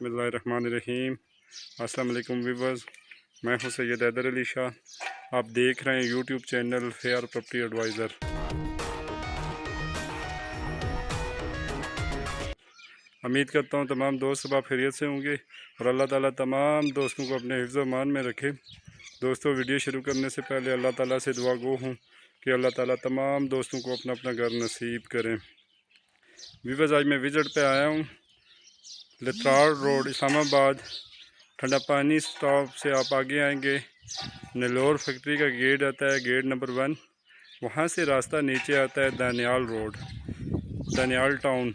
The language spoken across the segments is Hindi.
बिस्मिल्लाहिर्रहमानिर्रहीम। अस्सलाम वालेकुम व्यूअर्स, मैं हूं सैयद हैदर अली शाह। आप देख रहे हैं YouTube channel fair property advisor. उम्मीद करता हूं तमाम दोस्त अब खैरियत से होंगे और अल्लाह ताला तमाम दोस्तों को अपने हिफ्ज़ व मान में रखे। दोस्तों, वीडियो शुरू करने से पहले अल्लाह ताला से दुआ गो हूँ कि अल्लाह ताला तमाम दोस्तों को अपना अपना घर नसीब करें। व्यूअर्स, आज मैं विजिट पे आया हूँ लत्राड़ रोड, इस्लामाबाद। ठंडा पानी स्टॉप से आप आगे आएंगे, नेलोर फैक्ट्री का गेट आता है, गेट नंबर 1। वहाँ से रास्ता नीचे आता है दानियाल रोड, दानियाल टाउन।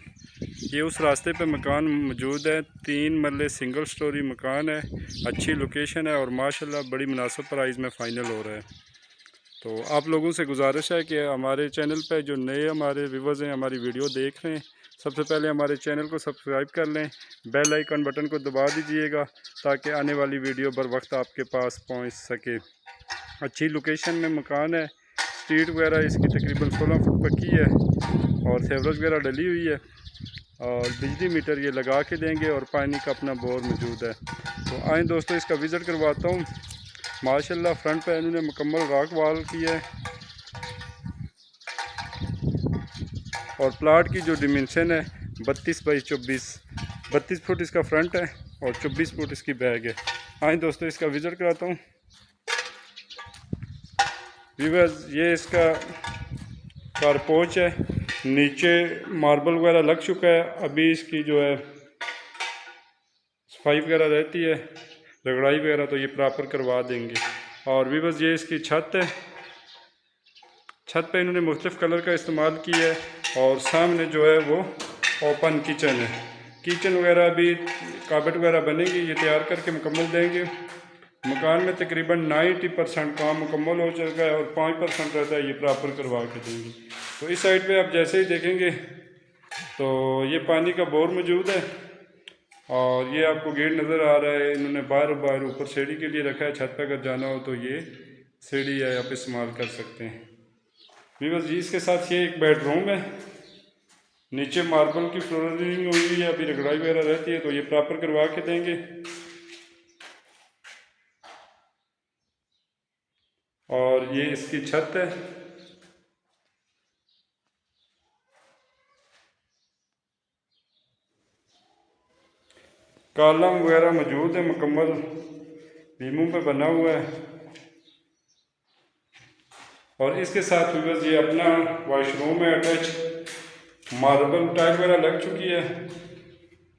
ये उस रास्ते पे मकान मौजूद है। 3 मरले सिंगल स्टोरी मकान है, अच्छी लोकेशन है और माशाल्लाह बड़ी मुनासिब प्राइस में फ़ाइनल हो रहा है। तो आप लोगों से गुजारिश है कि हमारे चैनल पे जो नए हमारे व्यूवर्स हैं, हमारी वीडियो देख रहे हैं, सबसे पहले हमारे चैनल को सब्सक्राइब कर लें, बेल आइकन बटन को दबा दीजिएगा ताकि आने वाली वीडियो बर वक्त आपके पास पहुंच सके। अच्छी लोकेशन में मकान है, स्ट्रीट वगैरह इसकी तकरीबन 16 फुट पक्की है और सेवरेज वगैरह डली हुई है और बिजली मीटर ये लगा के देंगे और पानी का अपना बोर मौजूद है। तो आए दोस्तों, इसका विज़िट करवाता हूँ। माशाल्लाह फ्रंट पे इन्होंने मुकम्मल रॉक वॉल किया है और प्लाट की जो डिमेंशन है 32 बाई 24, 32 फुट इसका फ्रंट है और 24 फुट इसकी बैग है। आए दोस्तों, इसका विज़िट कराता हूँ। व्यूअर्स, ये इसका कारपोच है, नीचे मार्बल वगैरह लग चुका है। अभी इसकी जो है सफाई वगैरह रहती है, रगड़ाई वगैरह तो ये प्रॉपर करवा देंगे। और व्यूअर्स, ये इसकी छत है। छत पे इन्होंने मुख्तलिफ़ कलर का इस्तेमाल किया है और सामने जो है वो ओपन किचन है। किचन वगैरह भी कार्पेट वगैरह बनेगी, ये तैयार करके मुकम्मल देंगे। मकान में तकरीबन 90% काम मुकम्मल हो चुका है और 5% रहता है, ये प्रॉपर करवा के देंगे। तो इस साइड पे आप जैसे ही देखेंगे तो ये पानी का बोर मौजूद है और ये आपको गेट नज़र आ रहा है। इन्होंने बाहर ऊपर सीढ़ी के लिए रखा है, छत पर अगर जाना हो तो ये सीढ़ी है, आप इस्तेमाल कर सकते हैं। व्यूअर्स जी, इसके साथ ये एक बेडरूम है, नीचे मार्बल की फ्लोरिंग हुई है, अभी रगड़ाई वगैरह रहती है तो ये प्रॉपर करवा के देंगे। और ये इसकी छत है। कॉलम वगैरह मौजूद है, मुकम्मल बीमों पे बना हुआ है। और इसके साथ व्यूअर्स ये अपना वॉशरूम है अटैच, मार्बल टाइल वगैरह लग चुकी है।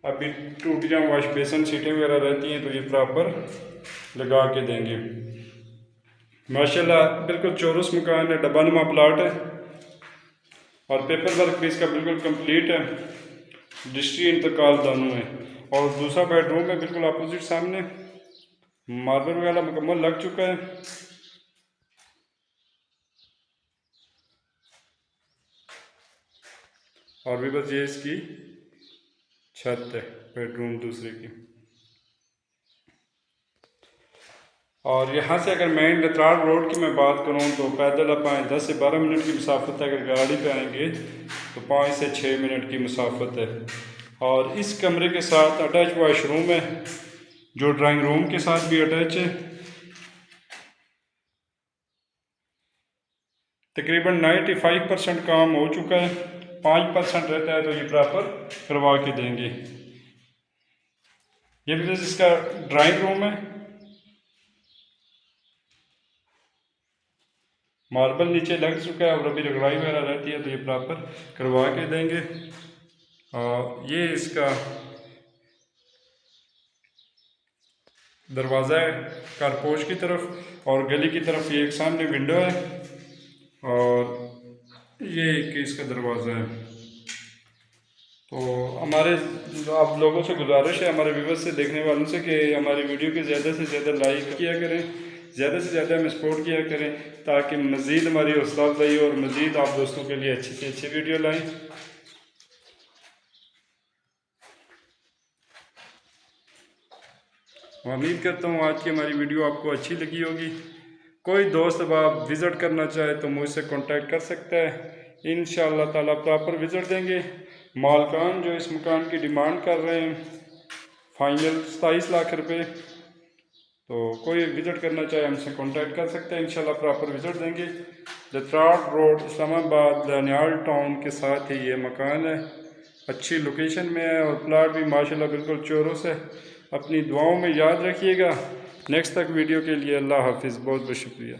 अभी टूटियाँ वॉश बेसन सीटें वगैरह रहती हैं तो ये प्रॉपर लगा के देंगे। माशाल्लाह बिल्कुल चौरस मकान है, डब्बानुमा प्लाट है और पेपर वर्क भी इसका बिल्कुल कंप्लीट है। रजिस्ट्री इंतकाल दोनों है। और दूसरा बेडरूम है बिल्कुल अपोजिट सामने, मार्बल वगैरह मुकम्मल लग चुका है। और भी बस ये इसकी छत है बेडरूम दूसरे की। और यहाँ से अगर मेन लत्राड़ रोड की मैं बात करूँ तो पैदल आप आएँ 10 से 12 मिनट की मुसाफत है, अगर गाड़ी पे आएंगे तो 5 से 6 मिनट की मुसाफत है। और इस कमरे के साथ अटैच वॉशरूम है जो ड्राइंग रूम के साथ भी अटैच है। तकरीबन 95% काम हो चुका है, 5% रहता है तो ये प्रॉपर करवा के देंगे। ये भी इसका ड्राइंग रूम है, मार्बल नीचे लग चुका है और अभी रगड़ाई वगैरह रहती है तो ये प्रॉपर करवा के देंगे। और ये इसका दरवाज़ा है कारपोच की तरफ और गली की तरफ ये एक सामने विंडो है और ये एक इसका दरवाज़ा है। तो हमारे आप लोगों से गुजारिश है, हमारे व्यूवर्स से, देखने वालों से, कि हमारी वीडियो के ज़्यादा से ज़्यादा लाइक किया करें, ज़्यादा से ज़्यादा हमें सपोर्ट किया करें ताकि मज़ीद हमारी हौसला अफजाई और मज़ीद आप दोस्तों के लिए अच्छी से अच्छी वीडियो लाएँ। उम्मीद करता हूँ आज की हमारी वीडियो आपको अच्छी लगी होगी। कोई दोस्त अब आप विज़िट करना चाहे तो मुझसे कांटेक्ट कर सकता है। इंशाअल्लाह ताला प्रॉपर विज़िट देंगे। मालकान जो इस मकान की डिमांड कर रहे हैं फाइनल 27 लाख रुपए। तो कोई विज़िट करना चाहे हमसे कांटेक्ट कर सकते हैं, इंशाल्लाह प्रॉपर विज़िट देंगे। जत्राट रोड इस्लामाबाद दानियाल टाउन के साथ ही ये मकान है, अच्छी लोकेशन में है और प्लाट भी माशाल्लाह बिल्कुल चौरस है। अपनी दुआओं में याद रखिएगा। नेक्स्ट तक वीडियो के लिए अल्लाह हाफिज़, बहुत बहुत शुक्रिया।